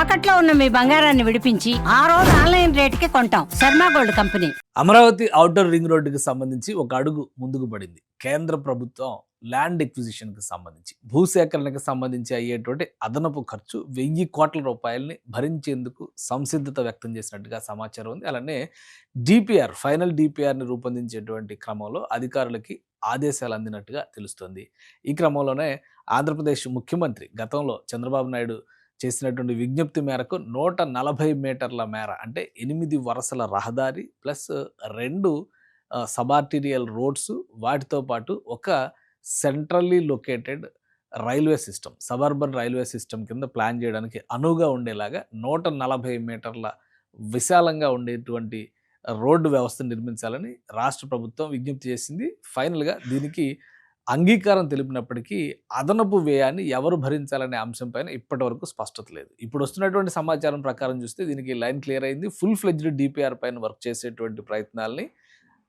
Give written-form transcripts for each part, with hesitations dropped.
తాకట్లో ఉన్న మీ బంగారాన్ని విడిపించి ఆ రోజు ఆన్లైన్ రేటుకి కొంటాం. Sharma gold company. Amaravati outer ring రోడ్డుకి సంబంధించి ఒక అడుగు ముందుకు పడింది. కేంద్ర ప్రభుత్వం ల్యాండ్ ఎక్విజిషన్కి సంబంధించి భూసేకరణకు సంబంధించి అయ్యేటువంటి అదనపు ఖర్చు 1000 కోట్ల రూపాయలని భరించేందుకు సంసిద్ధత వ్యక్తం చేసినట్టుగా సమాచారం ఉంది. అలానే డిపిఆర్ ఫైనల్ డిపిఆర్ని రూపొందించేటువంటి క్రమంలో అధికారులకి ఆదేశాలు అందినట్టుగా తెలుస్తోంది. ఈ క్రమంలోనే ఆంధ్రప్రదేశ్ ముఖ్యమంత్రి గతంలో చంద్రబాబు నాయుడు చేసినటువంటి విజ్ఞప్తి మేరకు 140 మీటర్ల మేర అంటే 8 వరుసల రహదారి ప్లస్ 2 సబార్టీరియల్ రోడ్స్, వాటితో పాటు ఒక centrally located railway system, suburban railway system కింద ప్లాన్ చేయడానికి అనువుగా ఉండేలాగా 140 మీటర్ల విశాలంగా ఉండేటువంటి రోడ్డు వ్యవస్థ నిర్మించాలని రాష్ట్ర ప్రభుత్వం విజ్ఞప్తి చేసింది. ఫైనల్గా దీనికి అంగీకారం తెలిపినప్పటికీ అదనపు వ్యయాన్ని ఎవరు భరించాలనే అంశంపైన ఇప్పటివరకు స్పష్టత లేదు. ఇప్పుడు వస్తున్నటువంటి సమాచారం ప్రకారం చూస్తే దీనికి లైన్ క్లియర్ అయింది. ఫుల్ ఫ్లెడ్జ్డ్ డిపిఆర్ పైన వర్క్ చేసేటువంటి ప్రయత్నాల్ని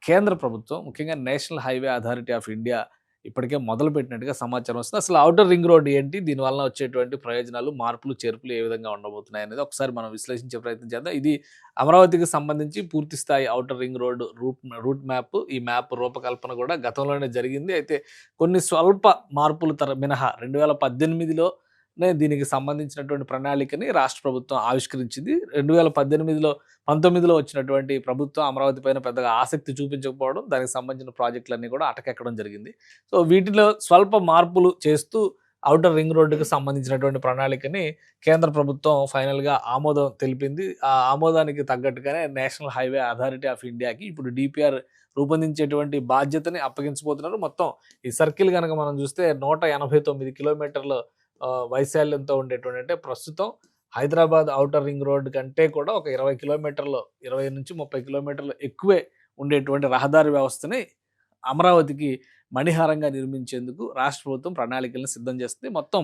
కేంద్ర ప్రభుత్వం, ముఖ్యంగా national highway authority of India ఇప్పటికే మొదలుపెట్టినట్టుగా సమాచారం వస్తుంది. అసలు ఔటర్ రింగ్ రోడ్ ఏంటి, దీనివల్ల వచ్చేటువంటి ప్రయోజనాలు, మార్పులు, చేర్పులు ఏ విధంగా ఉండబోతున్నాయి అనేది ఒకసారి మనం విశ్లేషించే ప్రయత్నం చేద్దాం. ఇది అమరావతికి సంబంధించి పూర్తి స్థాయి outer ring road route map. ఈ మ్యాప్ రూపకల్పన కూడా గతంలోనే జరిగింది. అయితే కొన్ని స్వల్ప మార్పులు మినహా 2018లోనే దీనికి సంబంధించినటువంటి ప్రణాళికని రాష్ట్ర ప్రభుత్వం ఆవిష్కరించింది. 2019లో వచ్చినటువంటి ప్రభుత్వం అమరావతి పైన పెద్దగా ఆసక్తి చూపించకపోవడం, దానికి సంబంధించిన ప్రాజెక్టులన్నీ కూడా అటకెక్కడం జరిగింది. సో వీటిలో స్వల్ప మార్పులు చేస్తూ ఔటర్ రింగ్ రోడ్డుకు సంబంధించినటువంటి ప్రణాళికని కేంద్ర ప్రభుత్వం ఫైనల్గా ఆమోదం తెలిపింది. ఆ ఆమోదానికి తగ్గట్టుగానే నేషనల్ హైవే అథారిటీ ఆఫ్ ఇండియాకి ఇప్పుడు డిపిఆర్ రూపొందించేటువంటి బాధ్యతని అప్పగించబోతున్నారు. మొత్తం ఈ సర్కిల్ కనుక మనం చూస్తే 189 కిలోమీటర్ల వైశాల్యంతో ఉండేటువంటి, అంటే ప్రస్తుతం హైదరాబాద్ ఔటర్ రింగ్ రోడ్ కంటే కూడా ఒక 20 కిలోమీటర్లు, 20 నుంచి 30 కిలోమీటర్లు ఎక్కువే ఉండేటువంటి రహదారి వ్యవస్థని అమరావతికి మణిహారంగా నిర్మించేందుకు రాష్ట్ర ప్రభుత్వం ప్రణాళికలను సిద్ధం చేస్తుంది. మొత్తం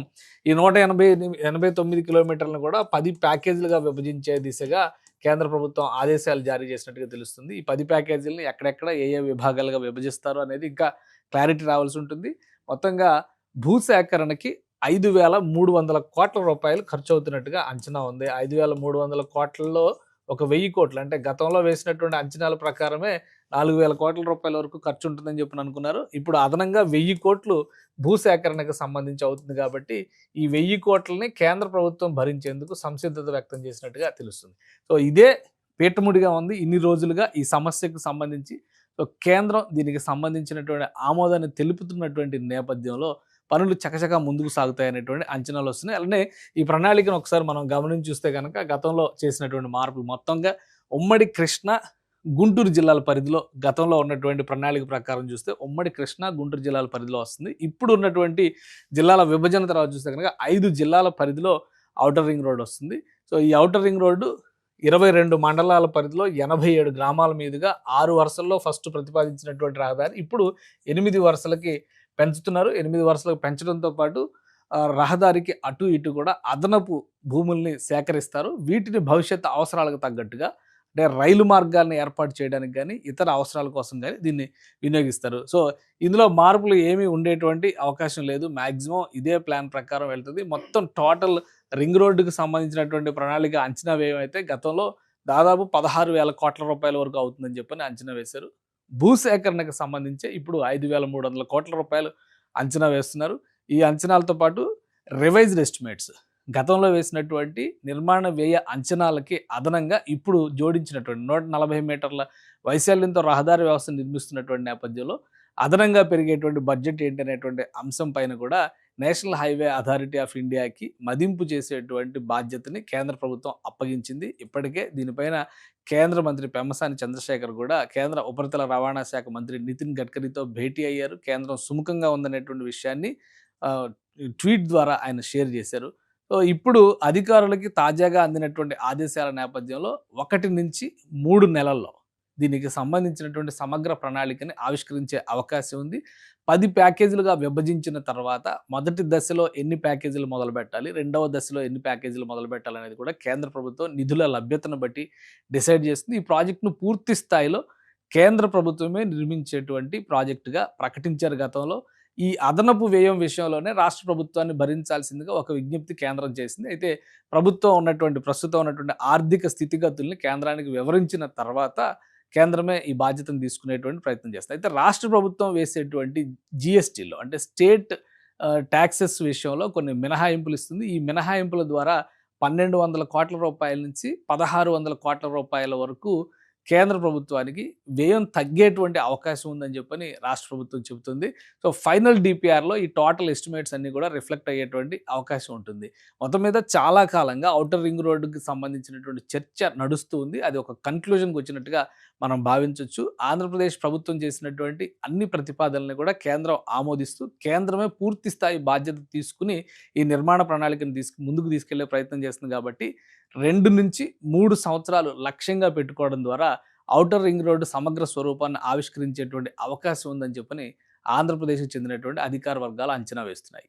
ఈ 189 కిలోమీటర్లను కూడా 10 ప్యాకేజీలుగా విభజించే దిశగా కేంద్ర ప్రభుత్వం ఆదేశాలు జారీ చేసినట్టుగా తెలుస్తుంది. ఈ 10 ప్యాకేజీలను ఎక్కడెక్కడ ఏ విభాగాలుగా విభజిస్తారు అనేది ఇంకా క్లారిటీ రావాల్సి ఉంటుంది. మొత్తంగా భూసేకరణకి 5,300 కోట్ల రూపాయలు ఖర్చు అవుతున్నట్టుగా అంచనా ఉంది. 5,300 కోట్లలో ఒక 1000 కోట్లు, అంటే గతంలో వేసినటువంటి అంచనాల ప్రకారమే 4,000 కోట్ల రూపాయల వరకు ఖర్చు ఉంటుందని చెప్పి అనుకున్నారు. ఇప్పుడు అదనంగా 1000 కోట్లు భూసేకరణకు సంబంధించి అవుతుంది. కాబట్టి ఈ 1000 కోట్లని కేంద్ర ప్రభుత్వం భరించేందుకు సంసిద్ధత వ్యక్తం చేసినట్టుగా తెలుస్తుంది. సో ఇదే పీటముడిగా ఉంది ఇన్ని రోజులుగా ఈ సమస్యకు సంబంధించి. సో కేంద్రం దీనికి సంబంధించినటువంటి ఆమోదాన్ని తెలుపుతున్నటువంటి నేపథ్యంలో పనులు చకచకా ముందుకు సాగుతాయనేటువంటి అంచనాలు వస్తున్నాయి. అలానే ఈ ప్రణాళికను ఒకసారి మనం గమనించి చూస్తే కనుక గతంలో చేసినటువంటి మార్పులు మొత్తంగా ఉమ్మడి కృష్ణ, గుంటూరు జిల్లాల పరిధిలో గతంలో ఉన్నటువంటి ప్రణాళిక ప్రకారం చూస్తే ఉమ్మడి కృష్ణ, గుంటూరు జిల్లాల పరిధిలో వస్తుంది. ఇప్పుడు ఉన్నటువంటి జిల్లాల విభజన తర్వాత చూస్తే కనుక 5 జిల్లాల పరిధిలో ఔటర్ రింగ్ రోడ్ వస్తుంది. సో ఈ ఔటర్ రింగ్ రోడ్డు 22 మండలాల పరిధిలో 87 గ్రామాల మీదుగా 6 వరుసల్లో ఫస్ట్ ప్రతిపాదించినటువంటి రహదారి ఇప్పుడు 8 వరుసలకి పెంచుతున్నారు. 8 వరుసలకు పెంచడంతో పాటు రహదారికి అటు ఇటు కూడా అదనపు భూముల్ని సేకరిస్తారు. వీటిని భవిష్యత్ అవసరాలకు తగ్గట్టుగా, అంటే రైలు మార్గాలను ఏర్పాటు చేయడానికి కానీ ఇతర అవసరాల కోసం కానీ దీన్ని వినియోగిస్తారు. సో ఇందులో మార్పులు ఏమీ ఉండేటువంటి అవకాశం లేదు. మ్యాక్సిమం ఇదే ప్లాన్ ప్రకారం వెళ్తుంది. మొత్తం టోటల్ రింగ్ రోడ్డుకు సంబంధించినటువంటి ప్రణాళిక అంచనా వ్యయం అయితే గతంలో దాదాపు 16,000 కోట్ల రూపాయల వరకు అవుతుందని చెప్పని అంచనా వేశారు. భూసేకరణకు సంబంధించి ఇప్పుడు 5,300 కోట్ల రూపాయలు అంచనా వేస్తున్నారు. ఈ అంచనాలతో పాటు రివైజ్డ్ ఎస్టిమేట్స్, గతంలో వేసినటువంటి నిర్మాణ వ్యయ అంచనాలకి అదనంగా ఇప్పుడు జోడించినటువంటి 140 మీటర్ల వైశాల్యంతో రహదారి వ్యవస్థ నిర్మిస్తున్నటువంటి నేపథ్యంలో అదనంగా పెరిగేటువంటి బడ్జెట్ ఏంటి అనేటువంటి అంశం పైన కూడా నేషనల్ హైవే అథారిటీ ఆఫ్ ఇండియాకి మదింపు చేసేటువంటి బాధ్యతని కేంద్ర ప్రభుత్వం అప్పగించింది. ఇప్పటికే దీనిపైన కేంద్ర మంత్రి పెమ్మసాని చంద్రశేఖర్ కూడా కేంద్ర ఉపరితల రవాణా శాఖ మంత్రి నితిన్ గడ్కరీతో భేటీ అయ్యారు. కేంద్రం సుముఖంగా ఉందనేటువంటి విషయాన్ని ట్వీట్ ద్వారా ఆయన షేర్ చేశారు. సో ఇప్పుడు అధికారులకి తాజాగా అందినటువంటి ఆదేశాల నేపథ్యంలో 1 నుంచి 3 నెలల్లో దీనికి సంబంధించినటువంటి సమగ్ర ప్రణాళికని ఆవిష్కరించే అవకాశం ఉంది. 10 ప్యాకేజీలుగా విభజించిన తర్వాత మొదటి దశలో ఎన్ని ప్యాకేజీలు మొదలు పెట్టాలి, రెండవ దశలో ఎన్ని ప్యాకేజీలు మొదలు పెట్టాలనేది కూడా కేంద్ర ప్రభుత్వం నిధుల లభ్యతను బట్టి డిసైడ్ చేస్తుంది. ఈ ప్రాజెక్టును పూర్తి స్థాయిలో కేంద్ర ప్రభుత్వమే నిర్మించేటువంటి ప్రాజెక్టుగా ప్రకటించారు గతంలో. ఈ అదనపు వ్యయం విషయంలోనే రాష్ట్ర ప్రభుత్వాన్ని భరించాల్సిందిగా ఒక విజ్ఞప్తి కేంద్రం చేసింది. అయితే ప్రస్తుతం ఉన్నటువంటి ఆర్థిక స్థితిగతుల్ని కేంద్రానికి వివరించిన తర్వాత కేంద్రమే ఈ బాధ్యతను తీసుకునేటువంటి ప్రయత్నం చేస్తుంది. అయితే రాష్ట్ర ప్రభుత్వం వేసేటువంటి జీఎస్టీలో అంటే స్టేట్ ట్యాక్సెస్ విషయంలో కొన్ని మినహాయింపులు ఇస్తుంది. ఈ మినహాయింపుల ద్వారా 1,200 కోట్ల రూపాయల నుంచి 1,600 కోట్ల రూపాయల వరకు కేంద్ర ప్రభుత్వానికి వ్యయం తగ్గేటువంటి అవకాశం ఉందని చెప్పని రాష్ట్ర ప్రభుత్వం చెబుతుంది. సో ఫైనల్ డిపిఆర్లో ఈ టోటల్ ఎస్టిమేట్స్ అన్నీ కూడా రిఫ్లెక్ట్ అయ్యేటువంటి అవకాశం ఉంటుంది. మొత్తం మీద చాలా కాలంగా ఔటర్ రింగ్ రోడ్డుకి సంబంధించినటువంటి చర్చ నడుస్తూ ఉంది. అది ఒక కన్క్లూజన్కి వచ్చినట్టుగా మనం భావించవచ్చు. ఆంధ్రప్రదేశ్ ప్రభుత్వం చేసినటువంటి అన్ని ప్రతిపాదనల్ని కూడా కేంద్రం ఆమోదిస్తూ కేంద్రమే పూర్తి స్థాయి బాధ్యత తీసుకుని ఈ నిర్మాణ ప్రణాళికను ముందుకు తీసుకెళ్లే ప్రయత్నం చేస్తుంది. కాబట్టి 2 నుంచి 3 సంవత్సరాలు లక్ష్యంగా పెట్టుకోవడం ద్వారా ఔటర్ రింగ్ రోడ్డు సమగ్ర స్వరూపాన్ని ఆవిష్కరించేటువంటి అవకాశం ఉందని చెప్పని ఆంధ్రప్రదేశ్కి చెందినటువంటి అధికార వర్గాలు అంచనా వేస్తున్నాయి.